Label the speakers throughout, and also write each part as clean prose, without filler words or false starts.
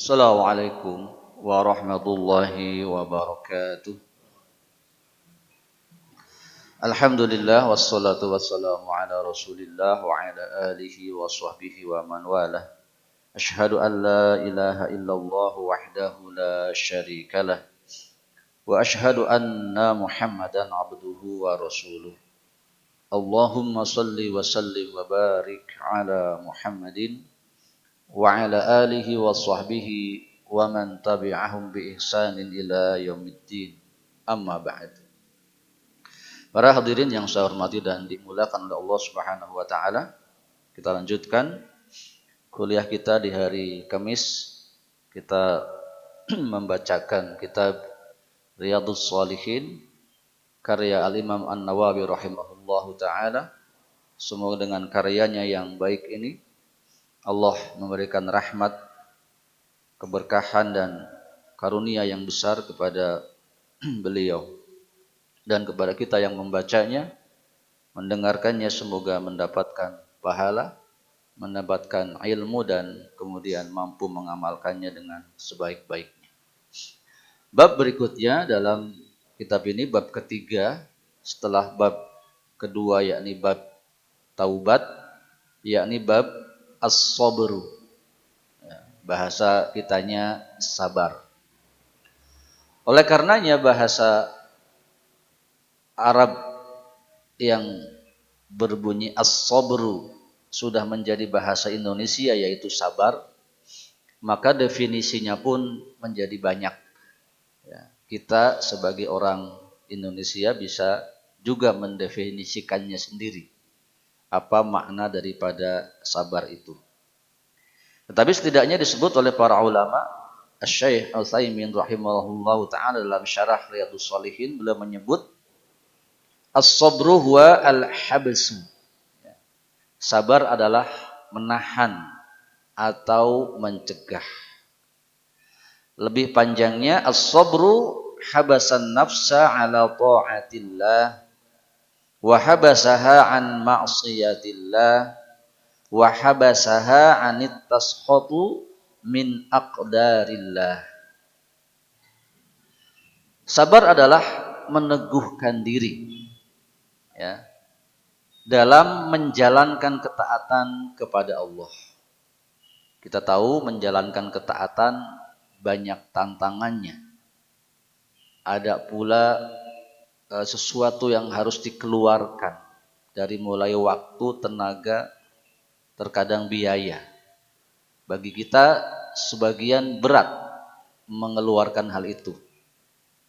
Speaker 1: Assalamualaikum warahmatullahi wabarakatuh. Alhamdulillah wassalatu wassalamu ala Rasulillah wa ala alihi wa sahbihi wa man walah. Asyhadu an la ilaha illallah wahdahu la syarikalah wa asyhadu anna Muhammadan abduhu wa rasuluh. Allahumma salli wa sallim wa barik ala Muhammadin wa ala alihi wa sahbihi wa man tabi'ahum bi ihsanin ila yaumiddin. Amma ba'd. Para hadirin yang saya hormati dan dimuliakan oleh Allah Subhanahu wa taala, kita lanjutkan kuliah kita di hari Kamis. Kita membacakan kitab Riyadhus Shalihin karya Al-Imam An-Nawawi rahimahullahu taala. Semoga dengan karyanya yang baik ini Allah memberikan rahmat, keberkahan dan karunia yang besar kepada beliau dan kepada kita yang membacanya, mendengarkannya, semoga mendapatkan pahala, mendapatkan ilmu dan kemudian mampu mengamalkannya dengan sebaik-baiknya. Bab berikutnya dalam kitab ini, bab ketiga setelah bab kedua, yakni bab taubat, yakni bab as-sabru. Bahasa kitanya sabar. Oleh karenanya bahasa Arab yang berbunyi as-sabru sudah menjadi bahasa Indonesia, yaitu sabar, maka definisinya pun menjadi banyak. Kita sebagai orang Indonesia bisa juga mendefinisikannya sendiri. Apa makna daripada sabar itu? Tetapi setidaknya disebut oleh para ulama, Asy-Syaikh Al-Utsaimin rahimahullahu taala dalam syarah Riyadhus Shalihin, beliau menyebut as-sabru huwa al-habsu. Sabar adalah menahan atau mencegah. Lebih panjangnya, as-sabru habasan nafsa ala ta'atillah wa habasaha an ma'siyatillah wa habasaha anit taskhatu min aqdarillah. Sabar adalah meneguhkan diri, ya, dalam menjalankan ketaatan kepada Allah. Kita tahu menjalankan ketaatan banyak tantangannya. Ada pula sesuatu yang harus dikeluarkan, dari mulai waktu, tenaga, terkadang biaya. Bagi kita sebagian berat mengeluarkan hal itu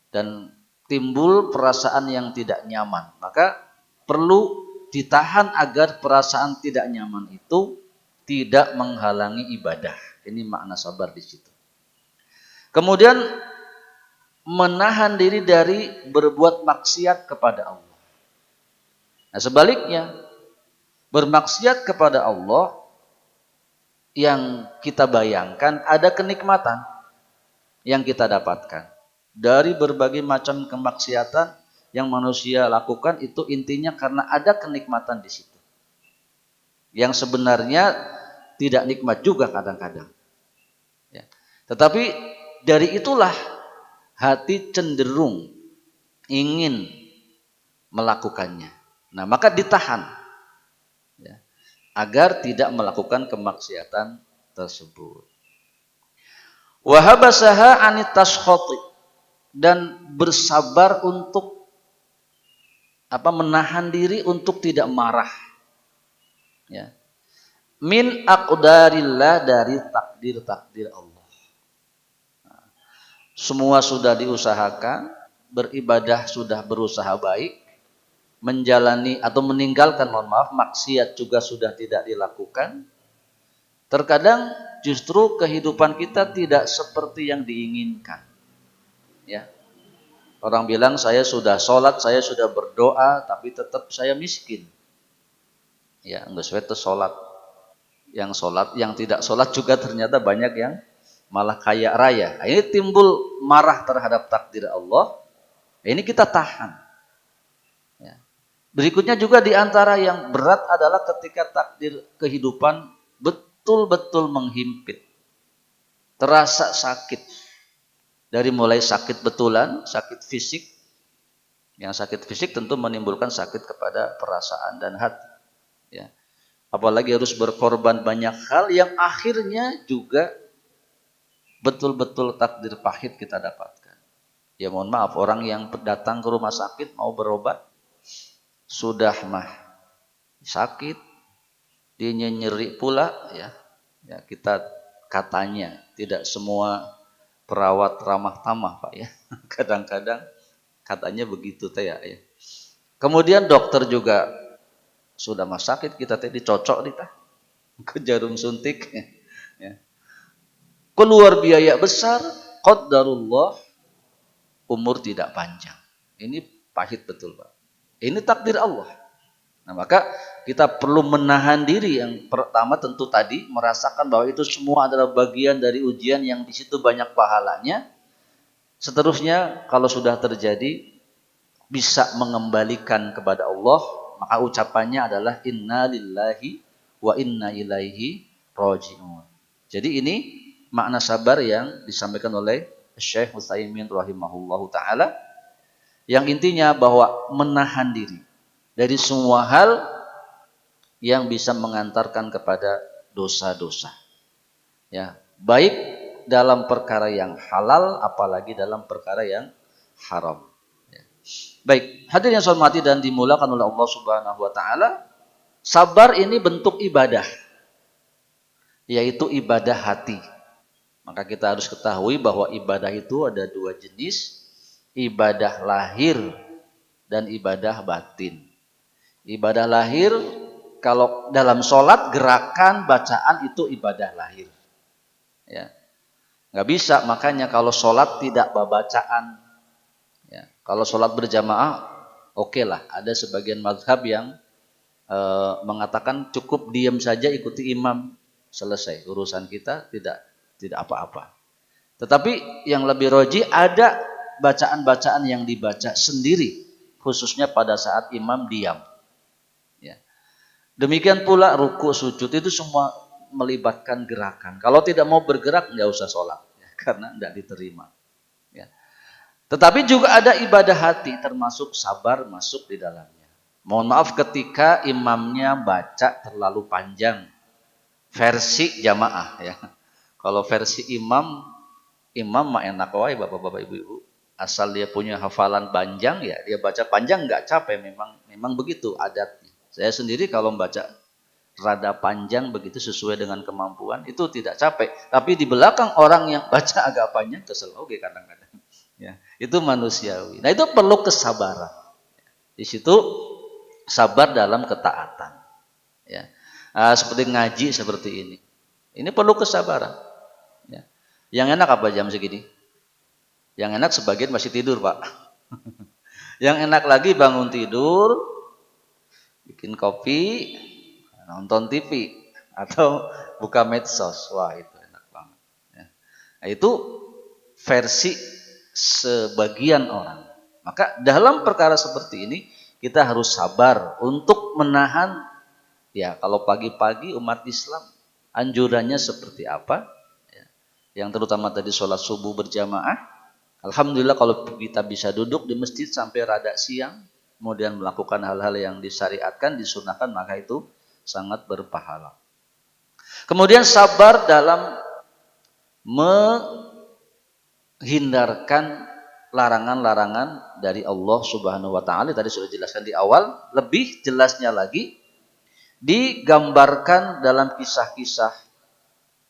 Speaker 1: dan timbul perasaan yang tidak nyaman. Maka perlu ditahan agar perasaan tidak nyaman itu tidak menghalangi ibadah. Ini makna sabar di situ. Kemudian menahan diri dari berbuat maksiat kepada Allah. Nah, sebaliknya, bermaksiat kepada Allah yang kita bayangkan ada kenikmatan yang kita dapatkan dari berbagai macam kemaksiatan yang manusia lakukan. Itu intinya karena ada kenikmatan di situ yang sebenarnya tidak nikmat juga kadang-kadang, ya. Tetapi dari itulah hati cenderung ingin melakukannya. Nah, maka ditahan, ya, agar tidak melakukan kemaksiatan tersebut. Wa habasaha anit taskhati, dan bersabar untuk menahan diri untuk tidak marah, ya. Min aqdarillah, dari takdir-takdir Allah. Semua sudah diusahakan, beribadah sudah berusaha baik, menjalani atau meninggalkan, maksiat juga sudah tidak dilakukan. Terkadang justru kehidupan kita tidak seperti yang diinginkan, ya. Orang bilang, saya sudah sholat, saya sudah berdoa, tapi tetap saya miskin. Ya, enggak sesuai itu sholat. Yang tidak sholat juga ternyata banyak yang malah kaya raya. Ini timbul marah terhadap takdir Allah. Ini kita tahan. Ya. Berikutnya juga diantara yang berat adalah ketika takdir kehidupan betul-betul menghimpit. terasa sakit. Dari mulai sakit betulan, sakit fisik. Yang sakit fisik tentu menimbulkan sakit kepada perasaan dan hati. Ya. Apalagi harus berkorban banyak hal yang akhirnya juga betul-betul takdir pahit kita dapatkan. Ya mohon maaf, orang yang datang ke rumah sakit mau berobat, sudah mah sakit, dia nyeri pula, ya kita katanya tidak semua perawat ramah tamah Pak ya. Kadang-kadang katanya begitu teh ya. Kemudian dokter juga sudah mah sakit, kita teh dicocok ke jarum suntik. Ya. Keluar biaya besar, qadarullah, umur tidak panjang. Ini pahit betul Pak. Ini takdir Allah. Nah maka kita perlu menahan diri. Yang pertama tentu tadi merasakan bahwa itu semua adalah bagian dari ujian yang di situ banyak pahalanya. Seterusnya kalau sudah terjadi bisa mengembalikan kepada Allah, maka ucapannya adalah inna lillahi wa inna ilaihi raji'un. Jadi ini makna sabar yang disampaikan oleh Syekh Utsaimin rahimahullahu taala, yang intinya bahwa menahan diri dari semua hal yang bisa mengantarkan kepada dosa-dosa. Ya, baik dalam perkara yang halal apalagi dalam perkara yang haram. Ya. Baik, hadirin yang saya hormati dan dimulakan oleh Allah Subhanahu wa taala, sabar ini bentuk ibadah, yaitu ibadah hati. Maka kita harus ketahui bahwa ibadah itu ada dua jenis, ibadah lahir dan ibadah batin. Ibadah lahir, kalau dalam sholat gerakan bacaan itu ibadah lahir. Ya, nggak bisa, makanya kalau sholat tidak bacaan. Ya, kalau sholat berjamaah, oke lah. Ada sebagian mazhab yang mengatakan cukup diam saja ikuti imam, selesai urusan kita, tidak apa-apa. Tetapi yang lebih roji ada bacaan-bacaan yang dibaca sendiri, khususnya pada saat imam diam. Ya. Demikian pula ruku, sujud itu semua melibatkan gerakan. Kalau tidak mau bergerak nggak usah sholat, ya, karena tidak diterima. Ya. Tetapi juga ada ibadah hati, termasuk sabar masuk di dalamnya. Mohon maaf ketika imamnya baca terlalu panjang, versi jamaah ya. Kalau versi imam mah enak wae bapak-bapak ibu-ibu. Asal dia punya hafalan panjang ya, dia baca panjang nggak capek, memang begitu adatnya. Saya sendiri kalau membaca rada panjang begitu sesuai dengan kemampuan itu tidak capek. Tapi di belakang orang yang baca agak panjang kesel oke kadang-kadang. Ya, itu manusiawi. Nah, itu perlu kesabaran. Di situ sabar dalam ketaatan. Ya. Seperti ngaji seperti ini. Ini perlu kesabaran. Ya. Yang enak apa jam segini? Yang enak sebagian masih tidur, Pak. Yang enak lagi bangun tidur, bikin kopi, nonton TV, atau buka medsos. Wah, itu enak banget. Ya. Nah, itu versi sebagian orang. Maka dalam perkara seperti ini, kita harus sabar untuk menahan. Ya, kalau pagi-pagi umat Islam, anjurannya seperti apa? Yang terutama tadi sholat subuh berjamaah. Alhamdulillah kalau kita bisa duduk di masjid sampai rada siang, kemudian melakukan hal-hal yang disyariatkan, disunahkan, maka itu sangat berpahala. Kemudian sabar dalam menghindarkan larangan-larangan dari Allah Subhanahu wa taala. Tadi sudah dijelaskan di awal, lebih jelasnya lagi digambarkan dalam kisah-kisah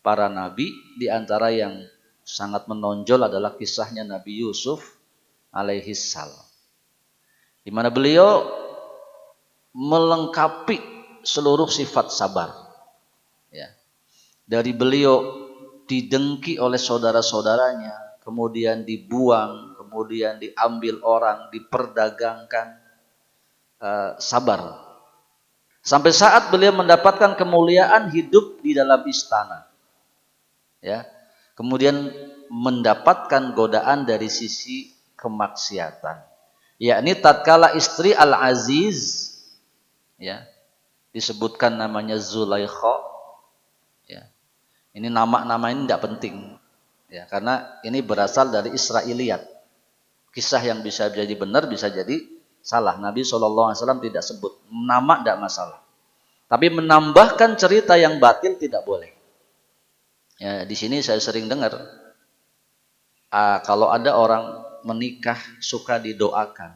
Speaker 1: para nabi, di antara yang sangat menonjol adalah kisahnya Nabi Yusuf alaihi salam, di mana beliau melengkapi seluruh sifat sabar. Ya. Dari beliau didengki oleh saudara-saudaranya, kemudian dibuang, kemudian diambil orang, diperdagangkan, sabar. Sampai saat beliau mendapatkan kemuliaan hidup di dalam istana. Ya, kemudian mendapatkan godaan dari sisi kemaksiatan, yakni tatkala istri Al-Aziz, ya, disebutkan namanya Zulaikha, ya, ini nama-nama ini tidak penting, Ya, karena ini berasal dari Israiliyat. Kisah yang bisa jadi benar, bisa jadi salah. Nabi SAW tidak sebut. Nama tidak masalah. Tapi menambahkan cerita yang batil tidak boleh. Ya, di sini saya sering dengar, kalau ada orang menikah suka didoakan.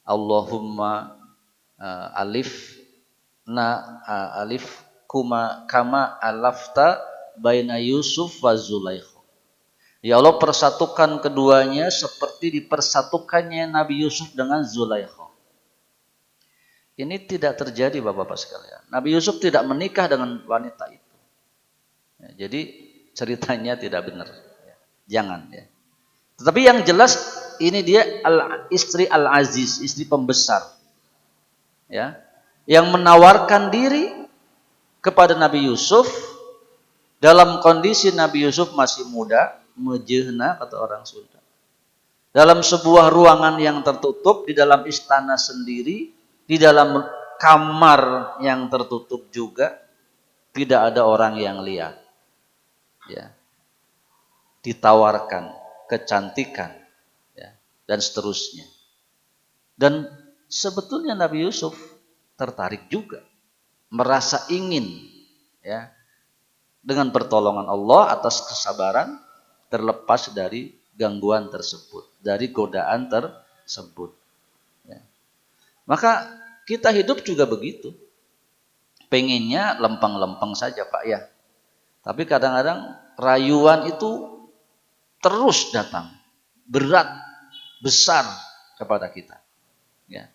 Speaker 1: Allahumma alif kuma kama alafta baina Yusuf wa Zulaikha. Ya Allah, persatukan keduanya seperti dipersatukannya Nabi Yusuf dengan Zulaikha. Ini tidak terjadi Bapak-bapak sekalian. Nabi Yusuf tidak menikah dengan wanita itu. Ya, jadi ceritanya tidak benar. Ya, jangan ya. Tetapi yang jelas ini dia istri Al-Aziz, istri pembesar. Ya. Yang menawarkan diri kepada Nabi Yusuf dalam kondisi Nabi Yusuf masih muda, mejehna kata orang Sunda. Dalam sebuah ruangan yang tertutup, di dalam istana sendiri, di dalam kamar yang tertutup juga, tidak ada orang yang lihat. Ya. Ditawarkan kecantikan, ya, dan seterusnya. Dan sebetulnya Nabi Yusuf tertarik juga, merasa ingin, ya, dengan pertolongan Allah atas kesabaran terlepas dari gangguan tersebut, dari godaan tersebut. Ya. Maka kita hidup juga begitu, pengennya lempeng-lempeng saja Pak ya. Tapi kadang-kadang rayuan itu terus datang, berat, besar kepada kita. Ya.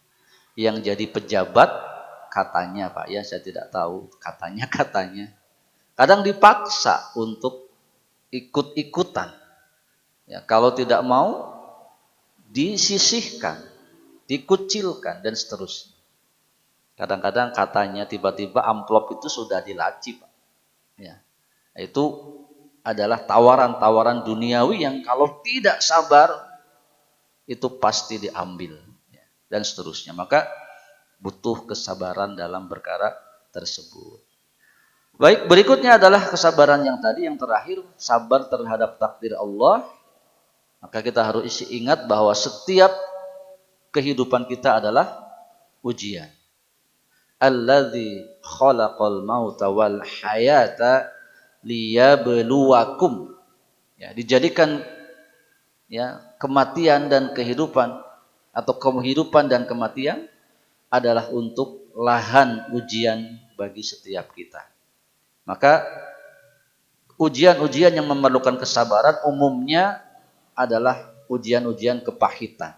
Speaker 1: Yang jadi pejabat katanya Pak ya, saya tidak tahu, katanya. Kadang dipaksa untuk ikut-ikutan. Ya, kalau tidak mau disisihkan, dikucilkan dan seterusnya. Kadang-kadang katanya tiba-tiba amplop itu sudah dilaci Pak. Ya. Itu adalah tawaran-tawaran duniawi yang kalau tidak sabar itu pasti diambil, ya, dan seterusnya. Maka butuh kesabaran dalam perkara tersebut. Baik, berikutnya adalah kesabaran yang tadi, yang terakhir, sabar terhadap takdir Allah. Maka kita harus ingat bahwa setiap kehidupan kita adalah ujian. Alladzi khalaqal mauta wal hayata liyabluwakum. Ya, dijadikan ya kematian dan kehidupan, atau kehidupan dan kematian adalah untuk lahan ujian bagi setiap kita. Maka ujian-ujian yang memerlukan kesabaran umumnya adalah ujian-ujian kepahitan.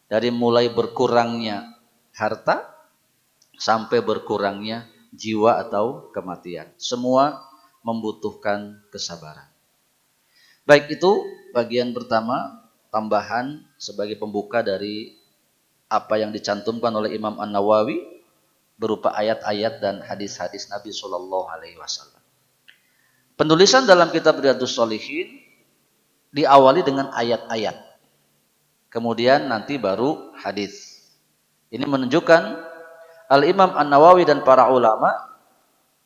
Speaker 1: Dari mulai berkurangnya harta sampai berkurangnya jiwa atau kematian. Semua membutuhkan kesabaran. Baik, itu bagian pertama, tambahan sebagai pembuka dari apa yang dicantumkan oleh Imam An-Nawawi berupa ayat-ayat dan hadis-hadis Nabi Shallallahu Alaihi Wasallam. Penulisan dalam kitab Riyadhus Shalihin diawali dengan ayat-ayat, kemudian nanti baru hadis. Ini menunjukkan Al-Imam An-Nawawi dan para ulama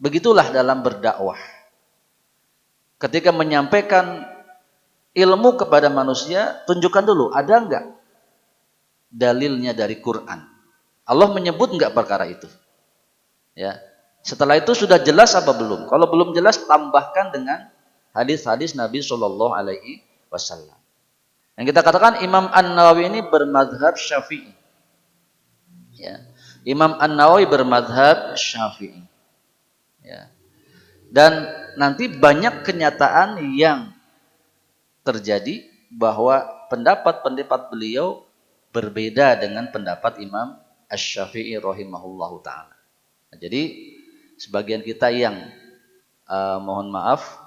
Speaker 1: begitulah dalam berdakwah. Ketika menyampaikan ilmu kepada manusia, tunjukkan dulu ada enggak dalilnya dari Quran. Allah menyebut enggak perkara itu? Ya. Setelah itu sudah jelas apa belum? Kalau belum jelas, tambahkan dengan hadis-hadis Nabi Shallallahu Alaihi Wasallam. Yang kita katakan Imam An-Nawawi ini bermadhab Syafi'i. Ya. Imam An-Nawawi bermadhab Syafi'i. Ya. Dan nanti banyak kenyataan yang terjadi bahwa pendapat-pendapat beliau berbeda dengan pendapat Imam Asy-Syafi'i rahimahullahu ta'ala. Nah, jadi sebagian kita yang mohon maaf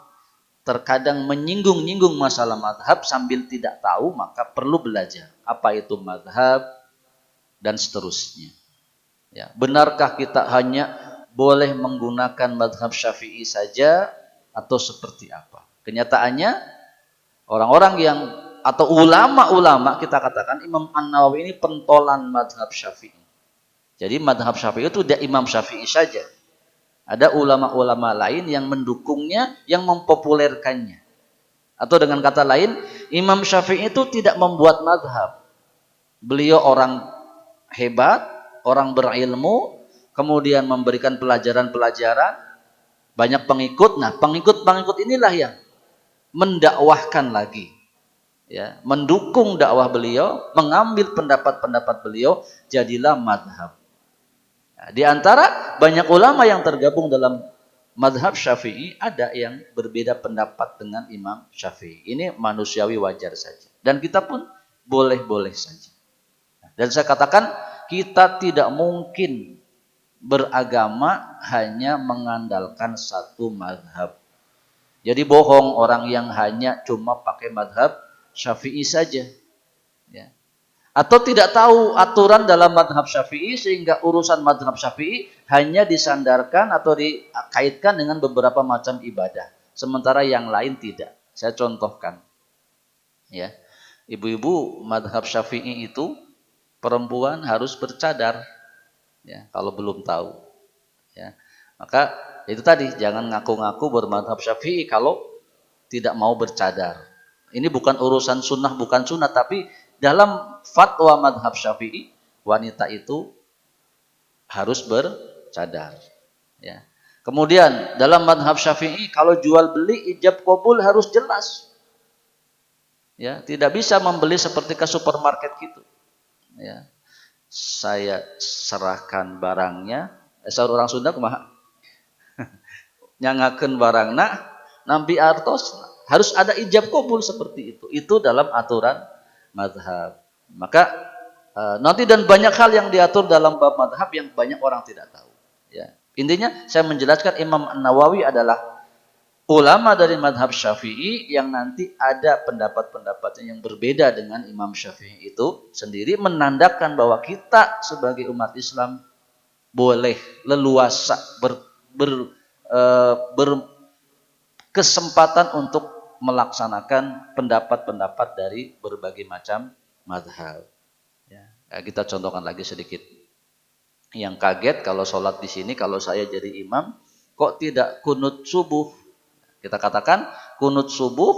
Speaker 1: terkadang menyinggung-nyinggung masalah madhab sambil tidak tahu, maka perlu belajar apa itu madhab dan seterusnya. Ya, benarkah kita hanya boleh menggunakan madhab Syafi'i saja atau seperti apa? Kenyataannya orang-orang yang atau ulama-ulama, kita katakan Imam An-Nawawi ini pentolan madhab Syafi'i. Jadi madhab Syafi'i itu tidak Imam Syafi'i saja. Ada ulama-ulama lain yang mendukungnya, yang mempopulerkannya. Atau dengan kata lain, Imam Syafi'i itu tidak membuat madhab. Beliau orang hebat, orang berilmu, kemudian memberikan pelajaran-pelajaran, banyak pengikut. Nah, pengikut-pengikut inilah yang mendakwahkan lagi, ya, mendukung dakwah beliau, mengambil pendapat-pendapat beliau, jadilah madhab. Nah, di antara banyak ulama yang tergabung dalam madhab Syafi'i, ada yang berbeda pendapat dengan Imam Syafi'i. Ini manusiawi, wajar saja. Dan kita pun boleh-boleh saja. Dan saya katakan, kita tidak mungkin beragama hanya mengandalkan satu madhab. Jadi bohong orang yang hanya cuma pakai madhab Syafi'i saja. Ya. Atau tidak tahu aturan dalam madhab Syafi'i, sehingga urusan madhab Syafi'i hanya disandarkan atau dikaitkan dengan beberapa macam ibadah. Sementara yang lain tidak. Saya contohkan. Ya. Ibu-ibu madhab Syafi'i itu perempuan harus bercadar, ya, kalau belum tahu, ya. Maka itu tadi, jangan ngaku-ngaku bermadhab Syafi'i kalau tidak mau bercadar. Ini bukan urusan sunnah, bukan sunnah, tapi dalam fatwa madhab Syafi'i, wanita itu harus bercadar, ya. Kemudian dalam madhab Syafi'i, kalau jual beli ijab qabul harus jelas, ya, tidak bisa membeli seperti ke supermarket gitu. Ya, saya serahkan barangnya, orang Sunda kumaha nyangakeun barangna nampi artos, harus ada ijab qabul seperti itu. Itu dalam aturan mazhab. Maka nanti dan banyak hal yang diatur dalam bab mazhab yang banyak orang tidak tahu, ya. Intinya saya menjelaskan, Imam An-Nawawi adalah ulama dari madhab Syafi'i yang nanti ada pendapat-pendapatnya yang berbeda dengan Imam Syafi'i itu sendiri, menandakan bahwa kita sebagai umat Islam boleh leluasa berkesempatan untuk melaksanakan pendapat-pendapat dari berbagai macam madhab. Ya, kita contohkan lagi sedikit. Yang kaget kalau sholat di sini, kalau saya jadi imam, kok tidak kunut subuh? Kita katakan kunut subuh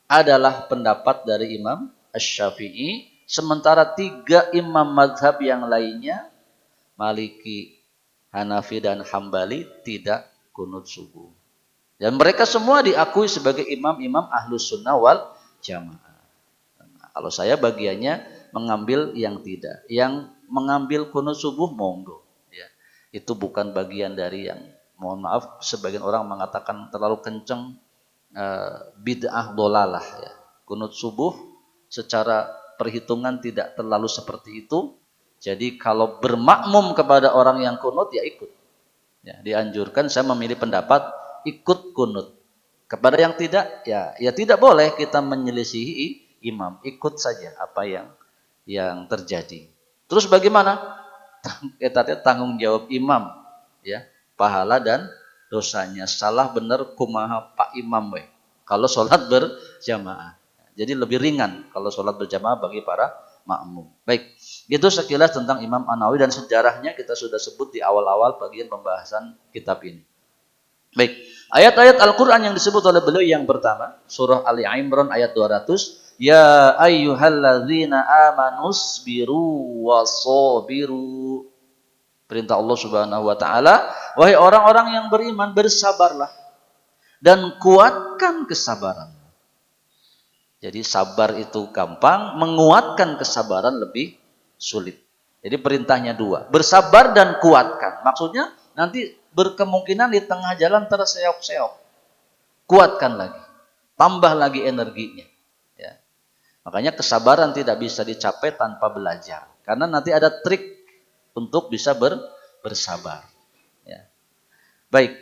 Speaker 1: adalah pendapat dari Imam Asy-Syafi'i, sementara 3 imam madhab yang lainnya, Maliki, Hanafi, dan Hambali, tidak kunut subuh. Dan mereka semua diakui sebagai imam-imam Ahlus Sunnah wal Jamaah. Nah, kalau saya bagiannya mengambil yang tidak. Yang mengambil kunut subuh, monggo. Ya, itu bukan bagian dari yang, mohon maaf, sebagian orang mengatakan terlalu kenceng, bid'ah dolalah, ya. Kunut subuh secara perhitungan tidak terlalu seperti itu. Jadi kalau bermakmum kepada orang yang kunut, ya ikut. Ya, dianjurkan, saya memilih pendapat ikut kunut. Kepada yang tidak, ya tidak boleh kita menyelisihi imam, ikut saja apa yang terjadi. Terus bagaimana? Kita tanggung jawab imam, ya. Pahala dan dosanya. Salah benar kumaha Pak Imam we. Kalau sholat berjamaah. Jadi lebih ringan kalau sholat berjamaah bagi para makmum. Baik, itu sekilas tentang Imam An-Nawawi, dan sejarahnya kita sudah sebut di awal-awal bagian pembahasan kitab ini. Baik, ayat-ayat Al-Quran yang disebut oleh beliau yang pertama, surah Ali Imran ayat 200. Ya ayyuhalladzina amanusbiru wasobiru. Perintah Allah Subhanahu wa taala, wahai orang-orang yang beriman, bersabarlah dan kuatkan kesabaran. Jadi sabar itu gampang, menguatkan kesabaran lebih sulit. Jadi perintahnya 2, bersabar dan kuatkan. Maksudnya nanti berkemungkinan di tengah jalan terseok-seok. Kuatkan lagi, tambah lagi energinya. Ya. Makanya kesabaran tidak bisa dicapai tanpa belajar. Karena nanti ada trik untuk bisa bersabar. Ya. Baik.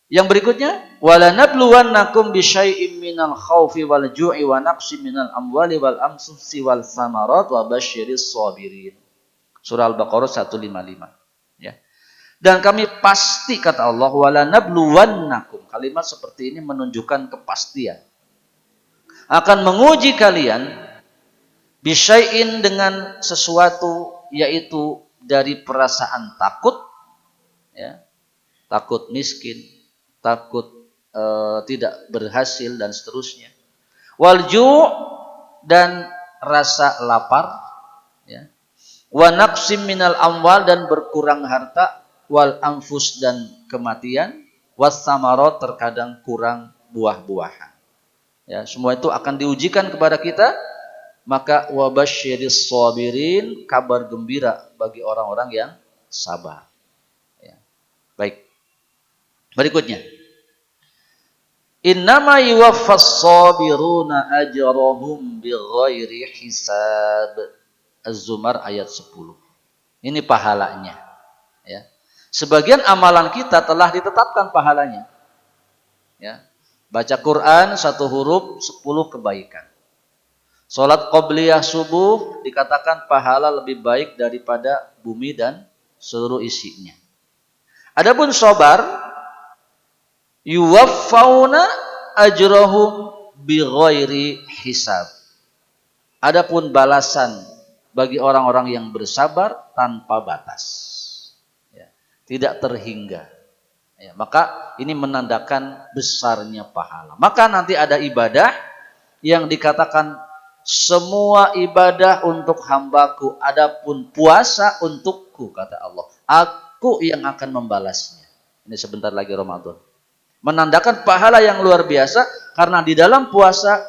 Speaker 1: Yang berikutnya, wala nabluwannakum bisyai'im minal khaufi wal ju'i wa naqsi minal amwali wal anfusi wal thamarat wa basyiris shabirin. Surah Al-Baqarah 155. Ya. Dan kami pasti, kata Allah, wala nabluwannakum. Kalimat seperti ini menunjukkan kepastian. Akan menguji kalian bisyai'in, dengan sesuatu, yaitu dari perasaan takut, ya, takut miskin, takut tidak berhasil, dan seterusnya. wal ju' dan rasa lapar, ya. Wa naqsim minal amwal dan berkurang harta, wal anfus dan kematian, was samarat terkadang kurang buah-buahan. Ya, semua itu akan diujikan kepada kita, maka wabasyiris sabirin, kabar gembira bagi orang-orang yang sabar. Ya. Baik. Berikutnya. Innama yuwaffas sabiruna ajrahum bighairi hisab. Az-Zumar ayat 10. Ini pahalanya, ya. Sebagian amalan kita telah ditetapkan pahalanya. Ya. Baca Quran 1 huruf 10 kebaikan. Salat qabliyah subuh dikatakan pahala lebih baik daripada bumi dan seluruh isinya. Adapun sabar, yuwaffauna ajrahum bighairi hisab. Adapun balasan bagi orang-orang yang bersabar tanpa batas, ya, tidak terhingga. Ya, maka ini menandakan besarnya pahala. Maka nanti ada ibadah yang dikatakan semua ibadah untuk hambaku, adapun puasa untukku, kata Allah. Aku yang akan membalasnya. Ini sebentar lagi Ramadan. Menandakan pahala yang luar biasa karena di dalam puasa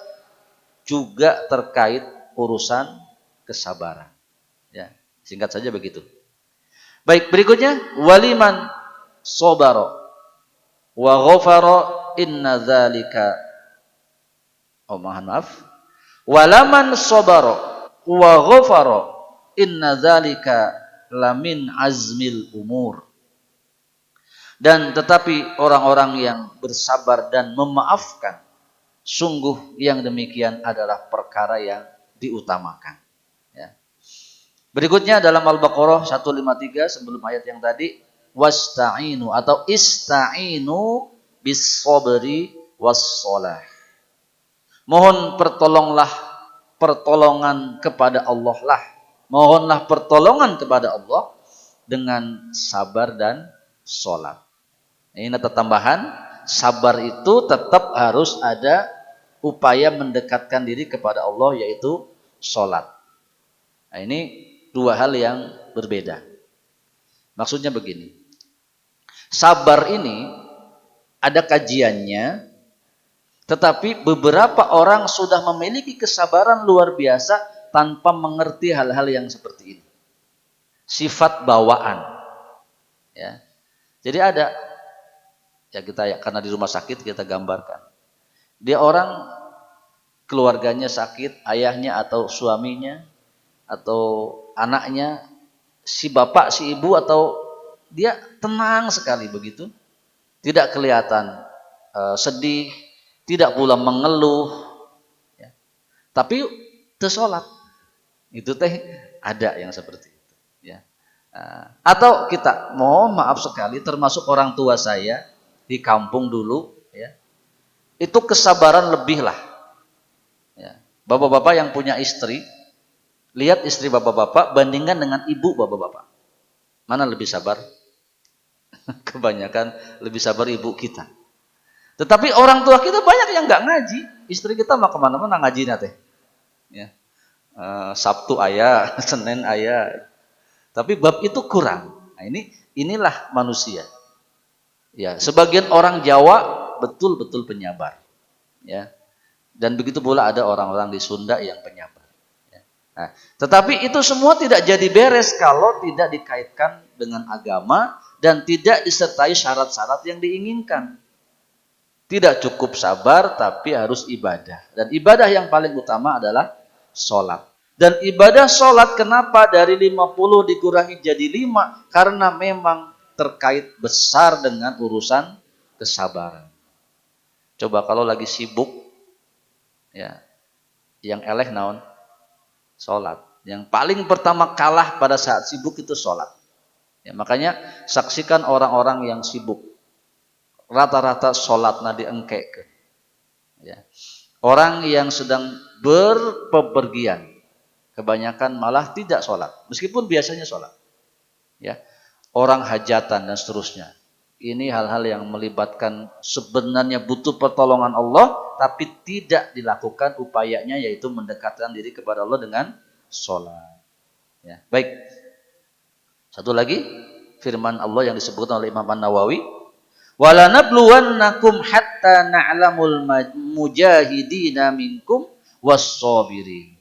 Speaker 1: juga terkait urusan kesabaran. Ya, singkat saja begitu. Baik, berikutnya waliman sabara wa ghafara inna dzalika, oh maaf, walaman sabara wa ghafara inna dzalika lamin azmil umur. Dan tetapi orang-orang yang bersabar dan memaafkan, sungguh yang demikian adalah perkara yang diutamakan. Ya. Berikutnya dalam Al-Baqarah 153 sebelum ayat yang tadi, wasta'inu atau ista'inu bis sabri was shalah. Mohon pertolongan kepada Allah lah. Mohonlah pertolongan kepada Allah dengan sabar dan salat. Ini ada tambahan, sabar itu tetap harus ada upaya mendekatkan diri kepada Allah, yaitu salat. Nah, ini dua hal yang berbeda. Maksudnya begini, sabar ini ada kajiannya, tetapi beberapa orang sudah memiliki kesabaran luar biasa tanpa mengerti hal-hal yang seperti ini. Sifat bawaan. Ya. Jadi ada, ya kita karena di rumah sakit kita gambarkan. Dia orang keluarganya sakit, ayahnya atau suaminya atau anaknya, si bapak, si ibu, atau dia tenang sekali begitu. Tidak kelihatan sedih, tidak pula mengeluh, ya. Tapi tersolat. Itu teh ada yang seperti itu, ya. Atau kita, mohon maaf sekali, termasuk orang tua saya di kampung dulu, ya, itu kesabaran lebih lah, ya. Bapak-bapak yang punya istri, lihat istri bapak-bapak bandingkan dengan ibu bapak-bapak, mana lebih sabar? Kebanyakan lebih sabar ibu kita. Tetapi orang tua kita banyak yang nggak ngaji, istri kita mah kemana-mana ngaji nate, ya. Sabtu ayah, Senin ayah. Tapi bab itu kurang. Nah, inilah manusia. Ya, sebagian orang Jawa betul-betul penyabar. Ya. Dan begitu pula ada orang-orang di Sunda yang penyabar. Ya. Nah, tetapi itu semua tidak jadi beres kalau tidak dikaitkan dengan agama dan tidak disertai syarat-syarat yang diinginkan. Tidak cukup sabar, tapi harus ibadah. Dan ibadah yang paling utama adalah sholat. Dan ibadah sholat kenapa dari 50 dikurangi jadi 5? Karena memang terkait besar dengan urusan kesabaran. Coba kalau lagi sibuk, ya, yang eleh naon? Sholat. Yang paling pertama kalah pada saat sibuk itu sholat. Ya, makanya saksikan orang-orang yang sibuk. Rata-rata sholatna diengkekeun. Ya. Orang yang sedang berpepergian, kebanyakan malah tidak sholat, meskipun biasanya sholat. Ya, orang hajatan dan seterusnya, Ini hal-hal yang melibatkan sebenarnya butuh pertolongan Allah, tapi tidak dilakukan upayanya, yaitu mendekatkan diri kepada Allah dengan sholat. Ya, baik. Satu lagi firman Allah yang disebutkan oleh Imam An-Nawawi, "Wala nabluwannakum hatta na'lamul mujahidina minkum was-sabirin."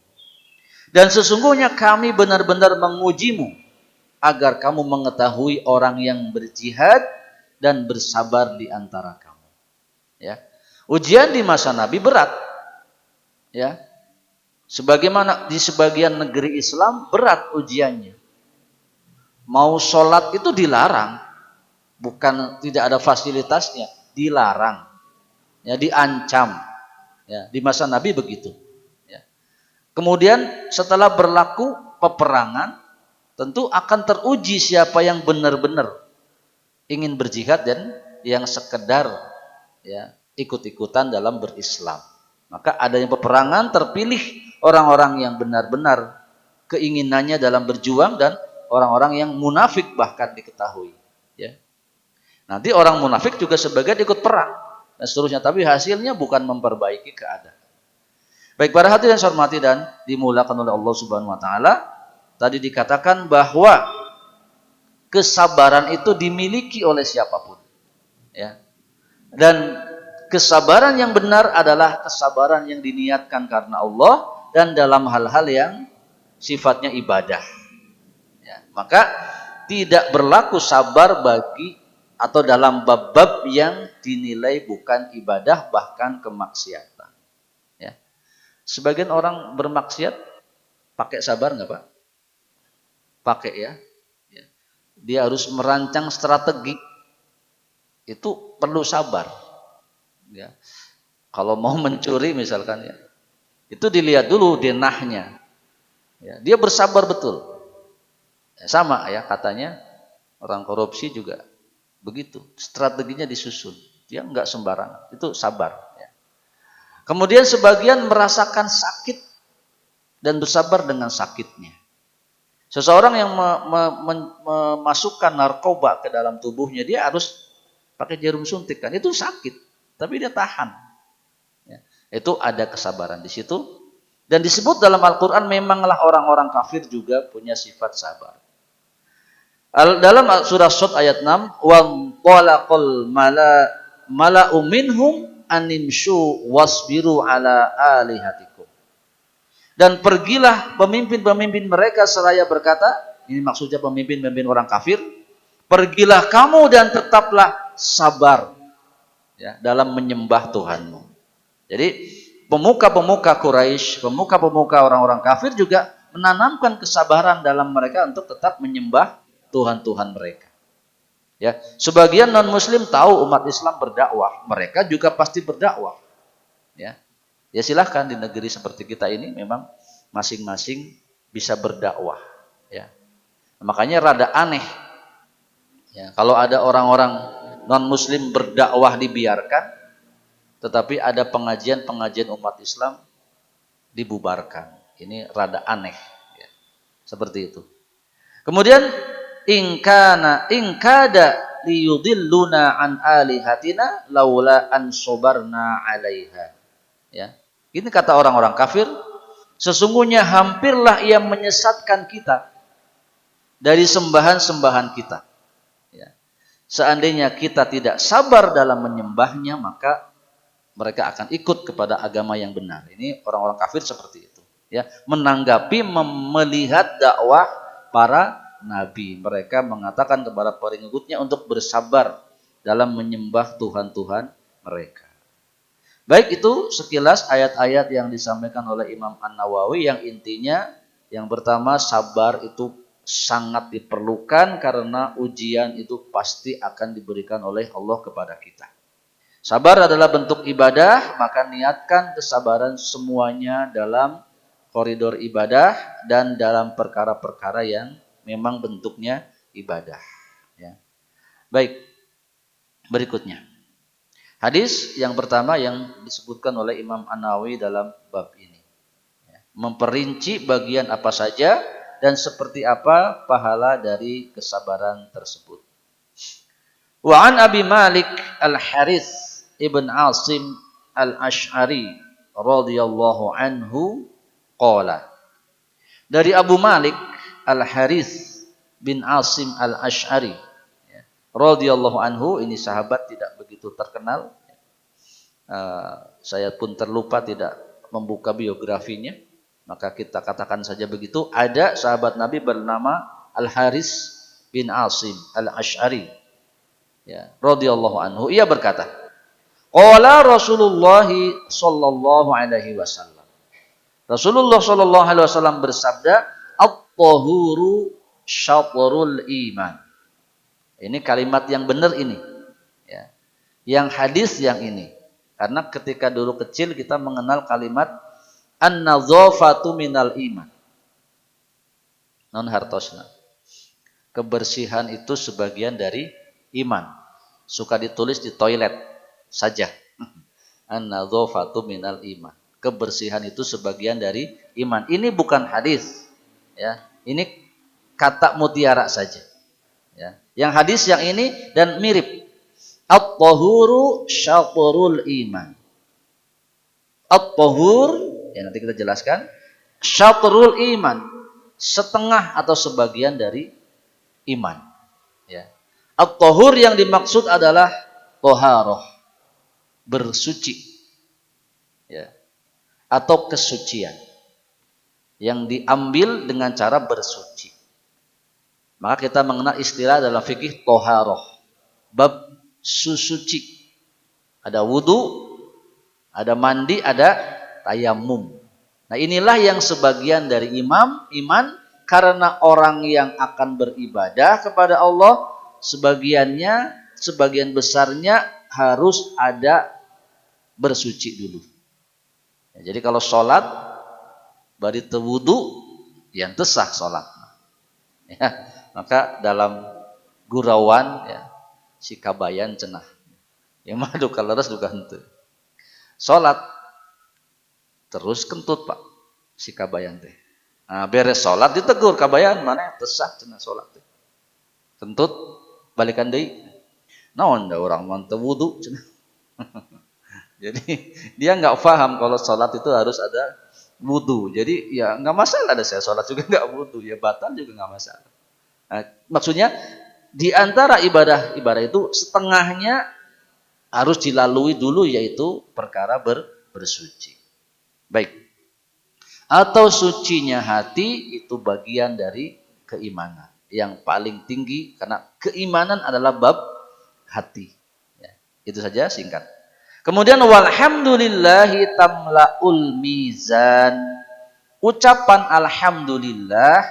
Speaker 1: Dan sesungguhnya kami benar-benar mengujimu agar kamu mengetahui orang yang berjihad dan bersabar di antara kamu. Ya. Ujian di masa Nabi berat. Ya. Sebagaimana di sebagian negeri Islam berat ujiannya. Mau sholat itu dilarang. Bukan tidak ada fasilitasnya, dilarang. Ya, diancam. Ya, di masa Nabi begitu. Ya. Kemudian setelah berlaku peperangan, tentu akan teruji siapa yang benar-benar ingin berjihad dan yang sekedar ya ikut-ikutan dalam berislam. Maka adanya peperangan, terpilih orang-orang yang benar-benar keinginannya dalam berjuang dan orang-orang yang munafik bahkan diketahui. Ya. Nanti orang munafik juga sebagian ikut perang dan seterusnya, tapi hasilnya bukan memperbaiki keadaan. Baik, para hadirin yang saya hormati dan dimulakan oleh Allah Subhanahu wa taala, tadi dikatakan bahwa kesabaran itu dimiliki oleh siapapun. Ya. Dan kesabaran yang benar adalah kesabaran yang diniatkan karena Allah dan dalam hal-hal yang sifatnya ibadah. Ya. Maka tidak berlaku sabar bagi atau dalam bab-bab yang dinilai bukan ibadah, bahkan kemaksiatan. Ya. Sebagian orang bermaksiat pakai sabar nggak Pak? Pakai ya. Dia harus merancang strategi, itu perlu sabar. Ya. Kalau mau mencuri misalkan ya, itu dilihat dulu denahnya. Ya. Dia bersabar betul. Ya, sama ya katanya orang korupsi juga begitu. Strateginya disusun. Dia nggak sembarangan. Itu sabar. Ya. Kemudian sebagian merasakan sakit dan bersabar dengan sakitnya. Seseorang yang memasukkan narkoba ke dalam tubuhnya, dia harus pakai jarum suntik kan, itu sakit, tapi dia tahan. Ya. Itu ada kesabaran di situ. Dan disebut dalam Al-Quran memanglah orang-orang kafir juga punya sifat sabar. Dalam surah Shad ayat 6, وَانْطَلَقَ الْمَلَأُ مِنْهُمْ أَنِمْشُوا وَاصْبِرُوا عَلَى آلِهَتِكُمْ. Dan pergilah pemimpin-pemimpin mereka seraya berkata, ini maksudnya pemimpin-pemimpin orang kafir, pergilah kamu dan tetaplah sabar ya, dalam menyembah Tuhanmu. Jadi pemuka-pemuka Quraisy, pemuka-pemuka orang-orang kafir juga menanamkan kesabaran dalam mereka untuk tetap menyembah Tuhan-Tuhan mereka. Ya, sebagian non-Muslim tahu umat Islam berdakwah, mereka juga pasti berdakwah. Ya. Ya silahkan, di negeri seperti kita ini memang masing-masing bisa berdakwah. Ya. Makanya rada aneh. Ya, kalau ada orang-orang non-Muslim berdakwah dibiarkan, tetapi ada pengajian-pengajian umat Islam dibubarkan. Ini rada aneh. Ya. Seperti itu. Kemudian ingkada liyudilluna an alihatina laula an sobarna alaiha. Ya. Ini kata orang-orang kafir, sesungguhnya hampirlah ia menyesatkan kita dari sembahan-sembahan kita. Ya. Seandainya kita tidak sabar dalam menyembahnya, maka mereka akan ikut kepada agama yang benar. Ini orang-orang kafir seperti itu. Ya. Menanggapi, melihat dakwah para nabi. Mereka mengatakan kepada pengikutnya untuk bersabar dalam menyembah Tuhan-Tuhan mereka. Baik, itu sekilas ayat-ayat yang disampaikan oleh Imam An-Nawawi yang intinya yang pertama, sabar itu sangat diperlukan karena ujian itu pasti akan diberikan oleh Allah kepada kita. Sabar adalah bentuk ibadah, maka niatkan kesabaran semuanya dalam koridor ibadah dan dalam perkara-perkara yang memang bentuknya ibadah. Ya. Baik, berikutnya. Hadis yang pertama yang disebutkan oleh Imam An-Nawawi dalam bab ini. Memperinci bagian apa saja dan seperti apa pahala dari kesabaran tersebut. Wa an Abi Malik Al-Harith ibn Asim Al-Ash'ari radhiyallahu anhu qala. Dari Abu Malik Al-Harith bin Asim Al-Ash'ari radhiyallahu anhu, ini sahabat tidak begitu terkenal. Saya pun terlupa tidak membuka biografinya, maka kita katakan saja begitu. Ada sahabat Nabi bernama Al-Harith bin Asim Al-Ash'ari, ya, radhiyallahu anhu. Ia berkata, qala Rasulullah sallallahu alaihi wasallam. Rasulullah sallallahu alaihi wasallam bersabda, at-tahuru syatrul iman. Ini kalimat yang benar ini, ya. Yang hadis yang ini. Karena ketika dulu kecil kita mengenal kalimat an-nadzafatu minal iman. Non hartosna. Kebersihan itu sebagian dari iman. Suka ditulis di toilet saja. An-nadzafatu minal iman. Kebersihan itu sebagian dari iman. Ini bukan hadis, ya. Ini kata mutiara saja, ya. Yang hadis yang ini dan mirip. At-tahuru syatrul iman. At-tahur, ya nanti kita jelaskan. Syatrul iman, setengah atau sebagian dari iman, ya. At-tahur yang dimaksud adalah toharoh, bersuci, ya, atau kesucian yang diambil dengan cara bersuci. Maka kita mengenal istilah dalam fikih toharoh, bab suci. Ada wudu, ada mandi, ada tayamum. Nah, inilah yang sebagian dari iman, karena orang yang akan beribadah kepada Allah, sebagian besarnya harus ada bersuci dulu. Ya, jadi kalau sholat bari teu wudu, yang tesah sholat. Ya, maka dalam gurauan, ya, si kabayan cenah. Yang madu kaleres juga henteu. Salat terus kentut Pak si kabayan teh. Nah, beres salat ditegur kabayan, mana tesah cenah salat teh. Kentut balikan deui. Naon da urang mah teu wudu cenah. Jadi dia enggak paham kalau salat itu harus ada wudu. Jadi ya enggak masalah ada saya salat juga enggak wudu, ya batal juga enggak masalah. Nah, maksudnya di antara ibadah itu setengahnya harus dilalui dulu, yaitu perkara bersuci. Baik. Atau sucinya hati itu bagian dari keimanan yang paling tinggi, karena keimanan adalah bab hati. Ya, itu saja singkat. Kemudian walhamdulillahi tamlaul mizan. Ucapan alhamdulillah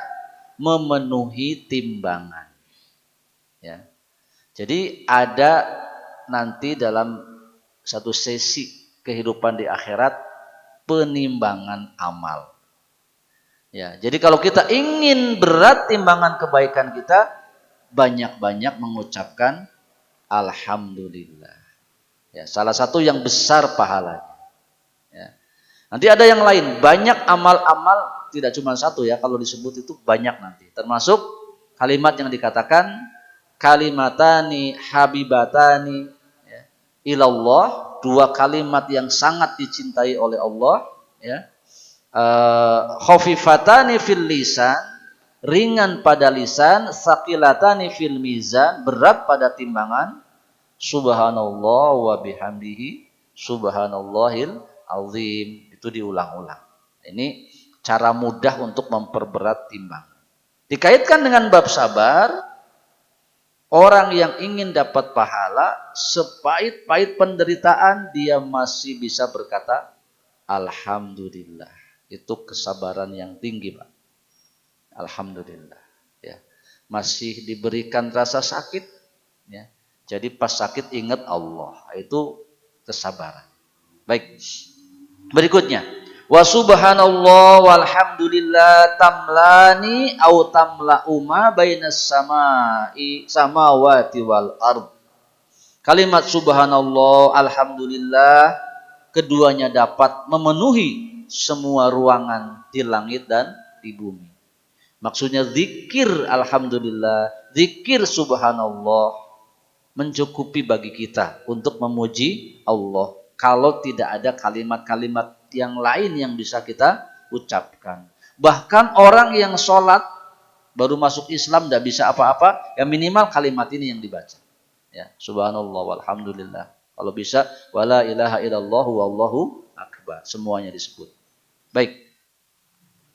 Speaker 1: memenuhi timbangan. Ya. Jadi ada nanti dalam satu sesi kehidupan di akhirat penimbangan amal. Ya, jadi kalau kita ingin berat timbangan kebaikan kita, banyak-banyak mengucapkan alhamdulillah. Ya, salah satu yang besar pahalanya. Ya. Nanti ada yang lain, banyak amal-amal, tidak cuma satu ya, kalau disebut itu banyak nanti. Termasuk kalimat yang dikatakan kalimatani habibatani, ya, ilallah, dua kalimat yang sangat dicintai oleh Allah, ya. Khafifatani fil lisan, ringan pada lisan, saqilatani fil mizan, berat pada timbangan. Subhanallah wa bihamdihi subhanallahil azim. Itu diulang-ulang. Ini cara mudah untuk memperberat timbangan. Dikaitkan dengan bab sabar, orang yang ingin dapat pahala, sepahit-pahit penderitaan, dia masih bisa berkata alhamdulillah. Itu kesabaran yang tinggi, Pak. Alhamdulillah, ya. Masih diberikan rasa sakit, ya. Jadi pas sakit ingat Allah, itu kesabaran. Baik. Berikutnya, wa subhanallah walhamdulillah tamlani au tamla'u ma bainas samawati wal ard. Kalimat subhanallah, alhamdulillah, keduanya dapat memenuhi semua ruangan di langit dan di bumi. Maksudnya zikir alhamdulillah, zikir subhanallah, mencukupi bagi kita untuk memuji Allah. Kalau tidak ada kalimat-kalimat yang lain yang bisa kita ucapkan. Bahkan orang yang sholat baru masuk Islam tidak bisa apa-apa, ya minimal kalimat ini yang dibaca. Ya, subhanallah walhamdulillah. Kalau bisa wala ilaha illallah wallahu akbar. Semuanya disebut. Baik.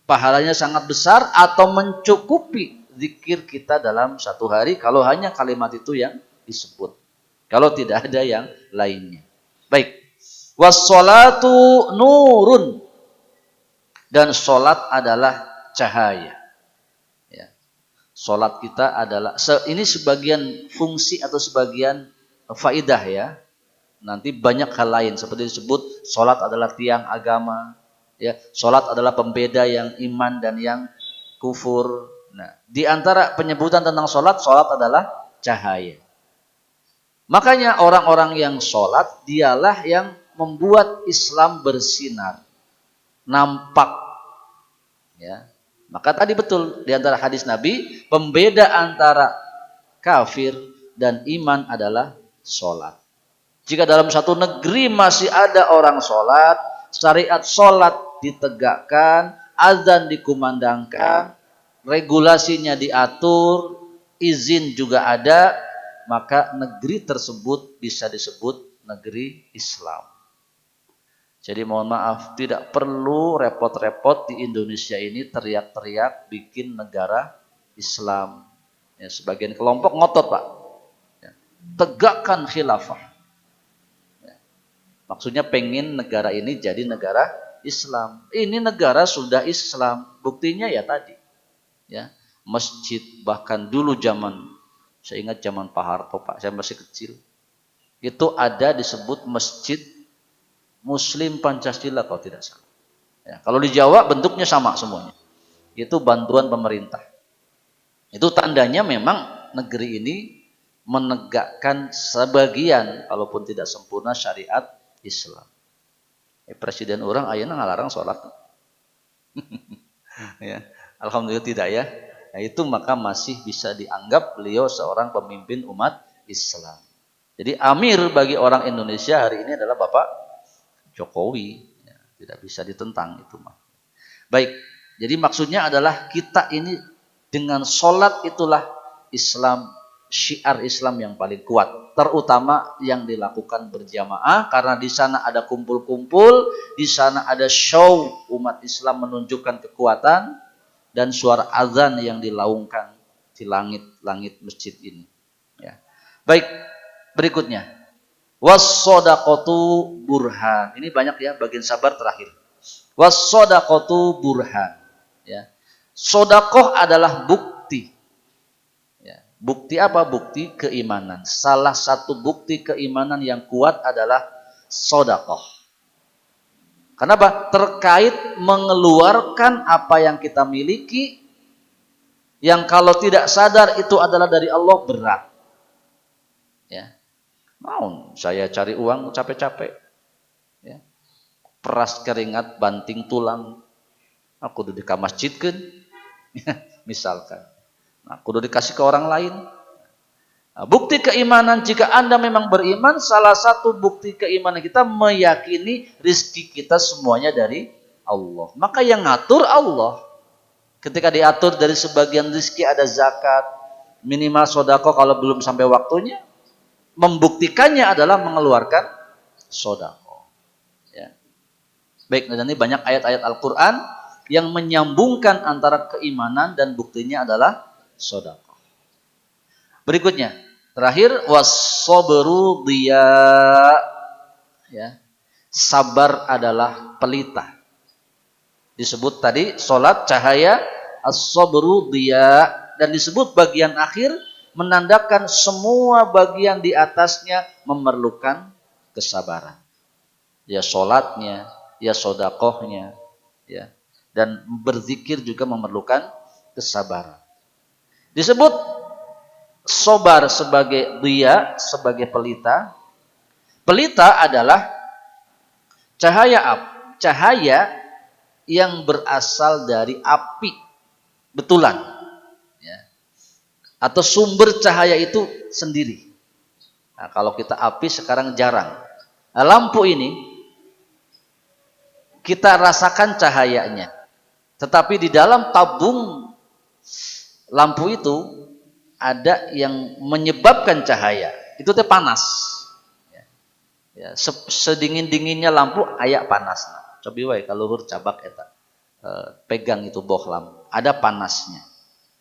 Speaker 1: Pahalanya sangat besar atau mencukupi zikir kita dalam satu hari kalau hanya kalimat itu yang disebut. Kalau tidak ada yang lainnya. Baik. Wassalatu nurun. Dan sholat adalah cahaya. Ya. Sholat kita adalah, ini sebagian fungsi atau sebagian faidah ya. Nanti banyak hal lain seperti disebut sholat adalah tiang agama. Ya, sholat adalah pembeda yang iman dan yang kufur. Nah, di antara penyebutan tentang sholat adalah cahaya. Makanya orang-orang yang sholat, dialah yang membuat Islam bersinar, nampak. Ya, maka tadi betul di antara hadis Nabi, pembeda antara kafir dan iman adalah sholat. Jika dalam satu negeri masih ada orang sholat, syariat sholat ditegakkan, azan dikumandangkan, regulasinya diatur, izin juga ada, maka negeri tersebut bisa disebut negeri Islam. Jadi mohon maaf, tidak perlu repot-repot di Indonesia ini teriak-teriak bikin negara Islam. Ya, sebagian kelompok ngotot Pak. Ya, tegakkan khilafah. Ya, maksudnya pengen negara ini jadi negara Islam. Ini negara sudah Islam. Buktinya ya tadi. Ya, masjid bahkan dulu zaman, saya ingat zaman Pak Harto Pak, saya masih kecil. Itu ada disebut Masjid Muslim Pancasila kalau tidak salah. Ya, kalau di Jawa bentuknya sama semuanya. Itu bantuan pemerintah. Itu tandanya memang negeri ini menegakkan sebagian, walaupun tidak sempurna, syariat Islam. Presiden orang ayeuna ngalarang sholat. Ya, alhamdulillah tidak ya. Nah, itu maka masih bisa dianggap beliau seorang pemimpin umat Islam. Jadi amir bagi orang Indonesia hari ini adalah Bapak Jokowi. Ya, tidak bisa ditentang itu mah. Baik, jadi maksudnya adalah kita ini dengan sholat itulah Islam, syiar Islam yang paling kuat. Terutama yang dilakukan berjamaah, karena di sana ada kumpul-kumpul, di sana ada show umat Islam menunjukkan kekuatan, dan suara azan yang dilaungkan di langit-langit masjid ini. Ya. Baik, berikutnya. Was-sodaqatu burhan. Ini banyak ya, bagian sabar terakhir. Was-sodaqatu burhan. Ya. Sodakoh adalah bukti. Ya. Bukti apa? Bukti keimanan. Salah satu bukti keimanan yang kuat adalah sodakoh. Kenapa? Terkait mengeluarkan apa yang kita miliki, yang kalau tidak sadar itu adalah dari Allah, berat. Ya. Mau saya cari uang capek-capek. Ya. Peras keringat, banting tulang. Aku udah ke masjid kan? Misalkan. Aku udah dikasih ke orang lain. Nah, bukti keimanan, jika Anda memang beriman, salah satu bukti keimanan kita meyakini rizki kita semuanya dari Allah. Maka yang ngatur Allah. Ketika diatur dari sebagian rizki ada zakat, minimal sodako kalau belum sampai waktunya, membuktikannya adalah mengeluarkan sodako. Ya. Baik, dan ini banyak ayat-ayat Al-Quran yang menyambungkan antara keimanan dan buktinya adalah sodako. Berikutnya, terakhir, was-sabru diya. Ya. Sabar adalah pelita. Disebut tadi salat cahaya, as-sabru diya, dan disebut bagian akhir menandakan semua bagian di atasnya memerlukan kesabaran. Ya salatnya, ya sodakohnya, ya, dan berzikir juga memerlukan kesabaran. Disebut sobar sebagai diya, sebagai pelita. Pelita adalah cahaya yang berasal dari api betulan, ya. Atau sumber cahaya itu sendiri. Nah, kalau kita api sekarang jarang. Nah, lampu ini kita rasakan cahayanya. Tetapi di dalam tabung lampu itu ada yang menyebabkan cahaya. Itu teh panas. Ya, sedingin-dinginnya lampu aya panas. Cobi wae kalau luhur cabak eta. Pegang itu boh lampu. Ada panasnya.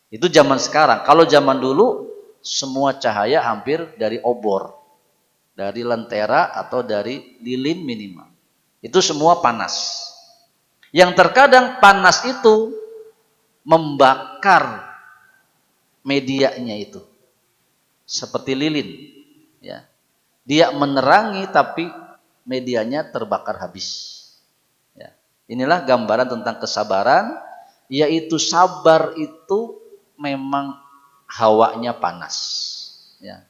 Speaker 1: Itu zaman sekarang. Kalau zaman dulu semua cahaya hampir dari obor. Dari lentera atau dari lilin minimal. Itu semua panas. Yang terkadang panas itu membakar medianya itu. Seperti lilin. Ya. Dia menerangi tapi medianya terbakar habis. Ya. Inilah gambaran tentang kesabaran, yaitu sabar itu memang hawanya panas. Ya.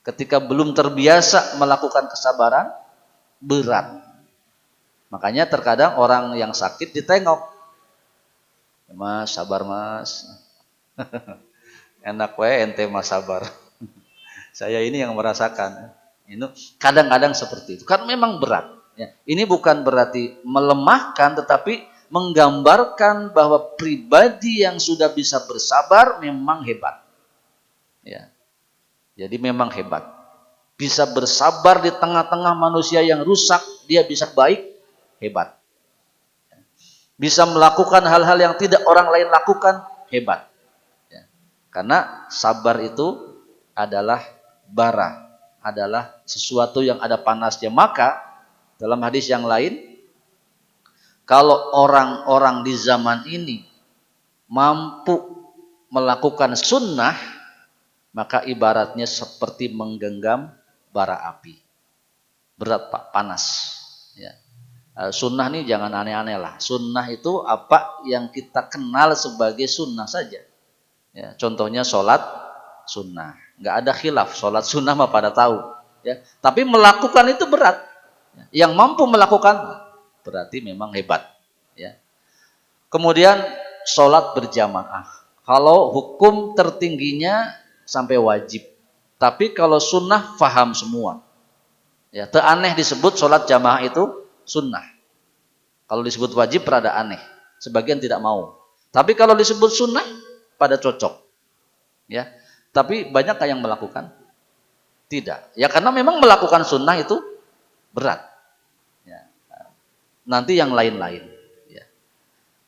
Speaker 1: Ketika belum terbiasa melakukan kesabaran, berat. Makanya terkadang orang yang sakit ditengok. Mas, sabar mas. Enak we ente mas sabar. Saya ini yang merasakan. Ini kadang-kadang seperti itu. Karena memang berat. Ya. Ini bukan berarti melemahkan, tetapi menggambarkan bahwa pribadi yang sudah bisa bersabar memang hebat. Ya. Jadi memang hebat. Bisa bersabar di tengah-tengah manusia yang rusak, dia bisa baik, hebat. Bisa melakukan hal-hal yang tidak orang lain lakukan, hebat. Ya. Karena sabar itu adalah bara. Adalah sesuatu yang ada panasnya. Maka dalam hadis yang lain, kalau orang-orang di zaman ini mampu melakukan sunnah, maka ibaratnya seperti menggenggam bara api. Berat Pak, panas. Ya. Sunnah nih jangan aneh-aneh lah. Sunnah itu apa yang kita kenal sebagai sunnah saja. Ya, contohnya sholat sunnah. Nggak ada khilaf, sholat sunnah mah pada tahu. Ya. Tapi melakukan itu berat. Yang mampu melakukan berarti memang hebat. Ya. Kemudian sholat berjamaah. Kalau hukum tertingginya sampai wajib. Tapi kalau sunnah faham semua. Ya, teraneh disebut sholat jamaah itu sunnah. Kalau disebut wajib rada aneh. Sebagian tidak mau. Tapi kalau disebut sunnah pada cocok. Ya. Tapi banyakkah yang melakukan? Tidak. Ya karena memang melakukan sunnah itu berat. Ya. Nanti yang lain-lain. Ya.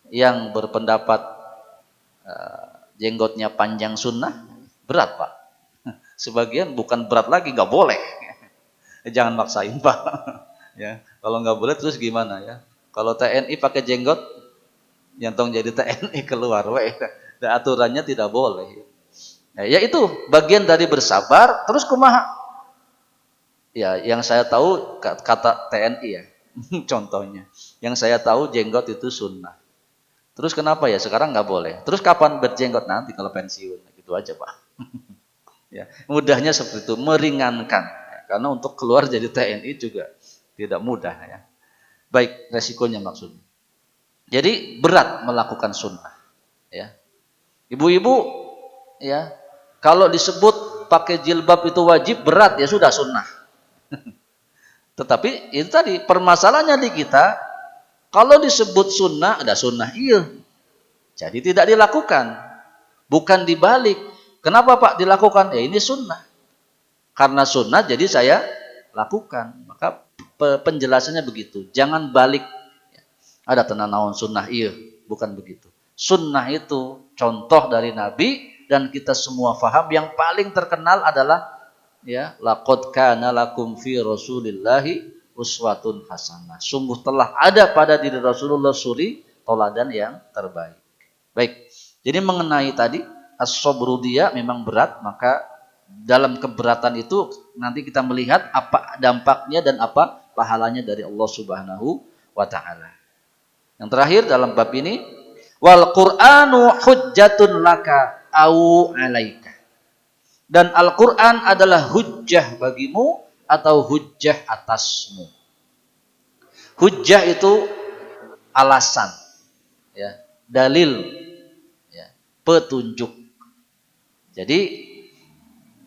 Speaker 1: Yang berpendapat jenggotnya panjang sunnah, berat Pak. Sebagian bukan berat lagi, nggak boleh. Jangan maksain Pak. Ya. Kalau nggak boleh terus gimana ya? Kalau TNI pakai jenggot, nyantong jadi TNI keluar. Dan aturannya tidak boleh. Ya itu bagian dari bersabar. Terus kumaha? Ya, yang saya tahu kata TNI ya, contohnya. Yang saya tahu jenggot itu sunnah. Terus kenapa ya sekarang nggak boleh? Terus kapan berjenggot nanti kalau pensiun? Gitu aja Pak. Ya, mudahnya seperti itu, meringankan. Karena untuk keluar jadi TNI juga tidak mudah ya. Baik resikonya maksudnya. Jadi berat melakukan sunnah. Ya, ibu-ibu ya. Kalau disebut pakai jilbab itu wajib, berat ya sudah sunnah. Tetapi itu tadi permasalahannya di kita, kalau disebut sunnah ada sunnah iya. Jadi tidak dilakukan. Bukan dibalik. Kenapa Pak dilakukan? Ya ini sunnah. Karena sunnah jadi saya lakukan. Maka penjelasannya begitu. Jangan balik. Ada tenanawan sunnah iya. Bukan begitu. Sunnah itu contoh dari Nabi. Dan kita semua faham yang paling terkenal adalah ya laqad kana lakum fi rasulillahi uswatun hasanah. Sungguh telah ada pada diri Rasulullah suri tauladan yang terbaik. Baik. Jadi mengenai tadi as-sabru dia memang berat, maka dalam keberatan itu nanti kita melihat apa dampaknya dan apa pahalanya dari Allah Subhanahu wa taala. Yang terakhir dalam bab ini wal Qur'anu hujjatun laka au alaika. Dan Al-Quran adalah hujjah bagimu atau hujjah atasmu. Hujjah itu alasan, ya, dalil, ya, petunjuk. Jadi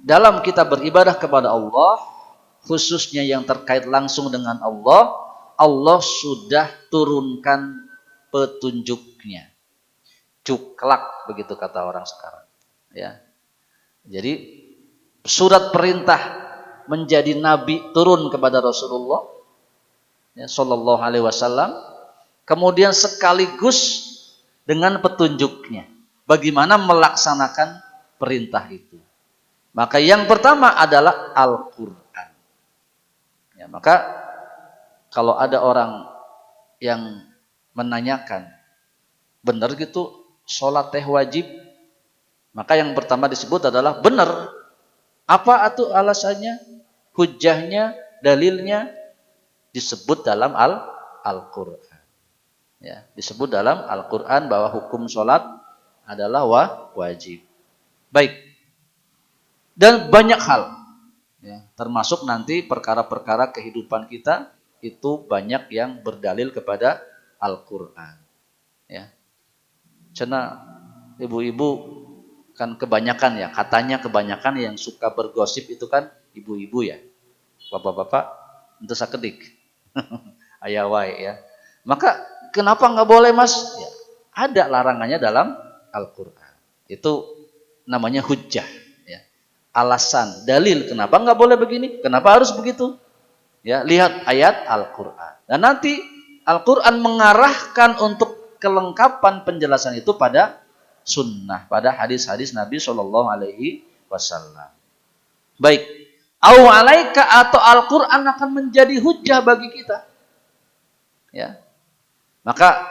Speaker 1: dalam kita beribadah kepada Allah, khususnya yang terkait langsung dengan Allah, Allah sudah turunkan petunjuknya. Cuklak begitu kata orang sekarang. Ya. Jadi surat perintah menjadi nabi turun kepada Rasulullah ya, Shallallahu Alaihi Wasallam, kemudian sekaligus dengan petunjuknya, bagaimana melaksanakan perintah itu. Maka yang pertama adalah Al-Quran. Ya, maka kalau ada orang yang menanyakan, benar gitu sholat teh wajib? Maka yang pertama disebut adalah benar. Apa itu alasannya? Hujahnya, dalilnya disebut dalam Al-Quran. Ya, disebut dalam Al-Quran bahwa hukum sholat adalah wajib. Baik. Dan banyak hal. Ya, termasuk nanti perkara-perkara kehidupan kita itu banyak yang berdalil kepada Al-Quran. Ya. Karena ibu-ibu kan kebanyakan ya, katanya kebanyakan yang suka bergosip itu kan ibu-ibu ya. Bapak-bapak itu sakedik. Ayah wae ya. Maka kenapa nggak boleh mas? Ya, ada larangannya dalam Al-Quran. Itu namanya hujjah. Ya. Alasan, dalil kenapa nggak boleh begini? Kenapa harus begitu? Ya, lihat ayat Al-Quran. Dan nanti Al-Quran mengarahkan untuk kelengkapan penjelasan itu pada sunnah, pada hadis-hadis Nabi Shallallahu Alaihi Wasallam. Baik, au alaika atau Al-Quran akan menjadi hujjah bagi kita. Ya, maka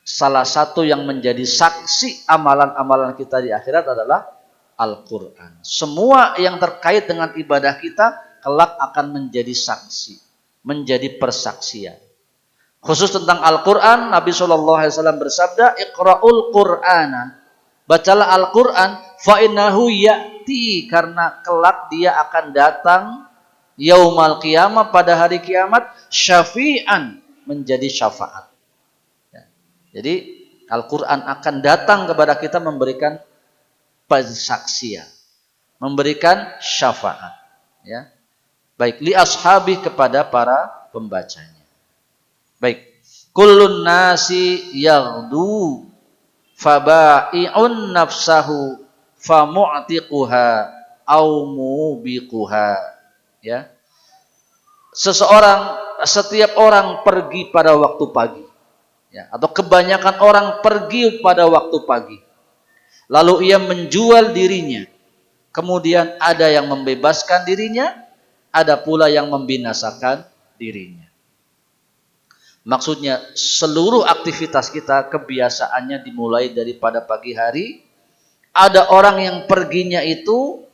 Speaker 1: salah satu yang menjadi saksi amalan-amalan kita di akhirat adalah Al-Quran. Semua yang terkait dengan ibadah kita kelak akan menjadi saksi, menjadi persaksian. Khusus tentang Al-Quran, Nabi Shallallahu Alaihi Wasallam bersabda, Iqra'ul Qur'ana. Bacalah Al-Quran, fa'innahu ya'ti, karena kelak dia akan datang yaumal qiyamah, pada hari kiamat, syafi'an, menjadi syafaat. Ya. Jadi Al-Quran akan datang kepada kita memberikan persaksian, memberikan syafaat. Ya. Baik, li ashabi, kepada para pembacanya. Baik, kullun nasi yaghdu faba'i'un nafsahu famu'tiquha au mubiquha. Ya. Setiap orang pergi pada waktu pagi. Ya, atau kebanyakan orang pergi pada waktu pagi. Lalu ia menjual dirinya. Kemudian ada yang membebaskan dirinya, ada pula yang membinasakan dirinya. Maksudnya seluruh aktivitas kita kebiasaannya dimulai daripada pagi hari. Ada orang yang perginya itu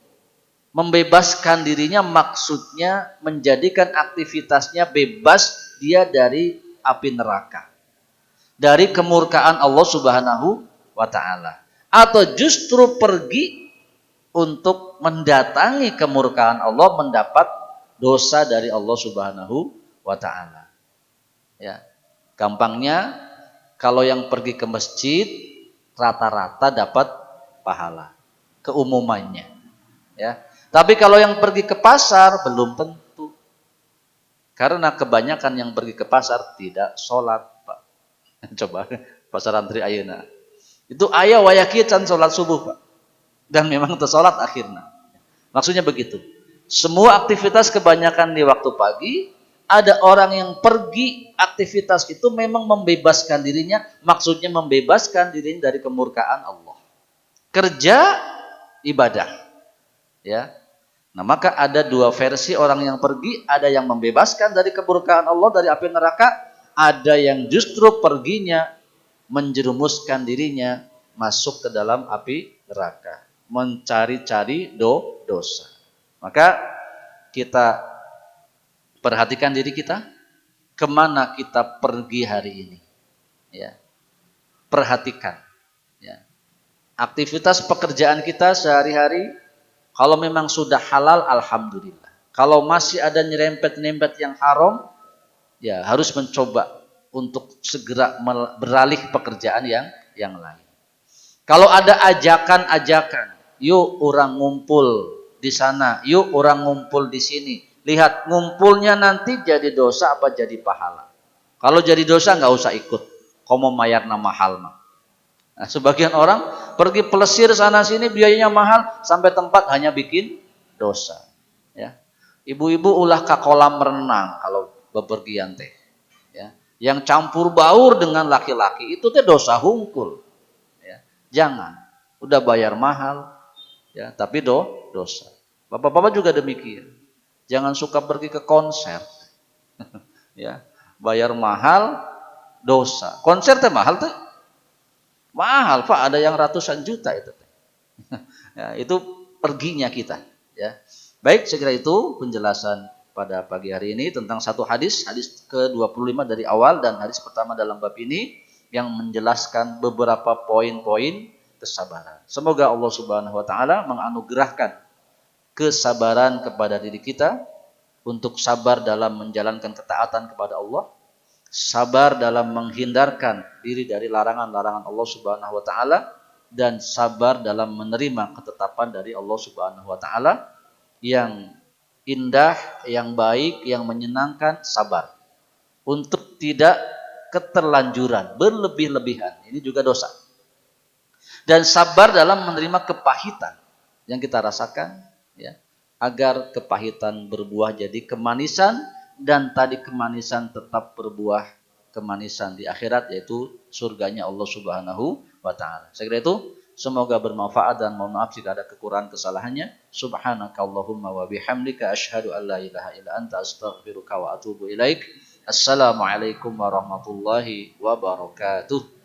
Speaker 1: membebaskan dirinya, maksudnya menjadikan aktivitasnya bebas dia dari api neraka, dari kemurkaan Allah Subhanahu wa Ta'ala. Atau justru pergi untuk mendatangi kemurkaan Allah, mendapat dosa dari Allah Subhanahu wa Ta'ala. Ya, gampangnya kalau yang pergi ke masjid rata-rata dapat pahala, keumumannya. Ya, tapi kalau yang pergi ke pasar belum tentu, karena kebanyakan yang pergi ke pasar tidak sholat, Pak. Coba pasar antri ayeuna, itu aya wayaki can sholat subuh, Pak, dan memang tersolat akhirnya. Maksudnya begitu. Semua aktivitas kebanyakan di waktu pagi. Ada orang yang pergi aktivitas itu memang membebaskan dirinya, maksudnya membebaskan dirinya dari kemurkaan Allah. Kerja, ibadah. Ya. Nah, maka ada dua versi orang yang pergi, ada yang membebaskan dari kemurkaan Allah, dari api neraka, ada yang justru perginya menjerumuskan dirinya masuk ke dalam api neraka, mencari-cari dosa. Maka kita perhatikan diri kita, kemana kita pergi hari ini. Ya. Perhatikan. Ya. Aktivitas pekerjaan kita sehari-hari, kalau memang sudah halal, alhamdulillah. Kalau masih ada nyerempet-nyerempet yang haram, ya harus mencoba untuk segera beralih pekerjaan yang lain. Kalau ada ajakan-ajakan, yuk orang ngumpul di sana, yuk orang ngumpul di sini, Lihat ngumpulnya nanti jadi dosa apa jadi pahala. Kalau jadi dosa nggak usah ikut. Komo mayar nama mahal mah. Nah, sebagian orang pergi pelesir sana sini biayanya mahal sampai tempat hanya bikin dosa. Ya, ibu-ibu ulah ke kolam renang kalau bepergian teh. Ya, yang campur baur dengan laki-laki itu teh dosa hungkul. Ya, jangan. Udah bayar mahal, ya, tapi dosa. Bapak-bapak juga demikian. Jangan suka pergi ke konser. Ya, bayar mahal, dosa. Konser teh mahal tuh. Mahal, Pak, ada yang ratusan juta itu. Ya, itu perginya kita, ya. Baik, saya kira itu penjelasan pada pagi hari ini tentang satu hadis ke-25 dari awal dan hadis pertama dalam bab ini yang menjelaskan beberapa poin-poin kesabaran. Semoga Allah Subhanahu wa taala menganugerahkan kesabaran kepada diri kita untuk sabar dalam menjalankan ketaatan kepada Allah, sabar dalam menghindarkan diri dari larangan-larangan Allah Subhanahu wa taala, dan sabar dalam menerima ketetapan dari Allah Subhanahu wa taala yang indah, yang baik, yang menyenangkan. Sabar untuk tidak keterlanjuran, berlebih-lebihan. Ini juga dosa. Dan sabar dalam menerima kepahitan yang kita rasakan, ya, agar kepahitan berbuah jadi kemanisan, dan tadi kemanisan tetap berbuah kemanisan di akhirat, yaitu surganya Allah Subhanahu wa taala. Saya kira itu, semoga bermanfaat dan mohon maaf jika ada kekurangan kesalahannya. Subhanakallahumma wa bihamdika asyhadu an la ilaha illa anta astaghfiruka wa atubu ilaik. Assalamualaikum warahmatullahi wabarakatuh.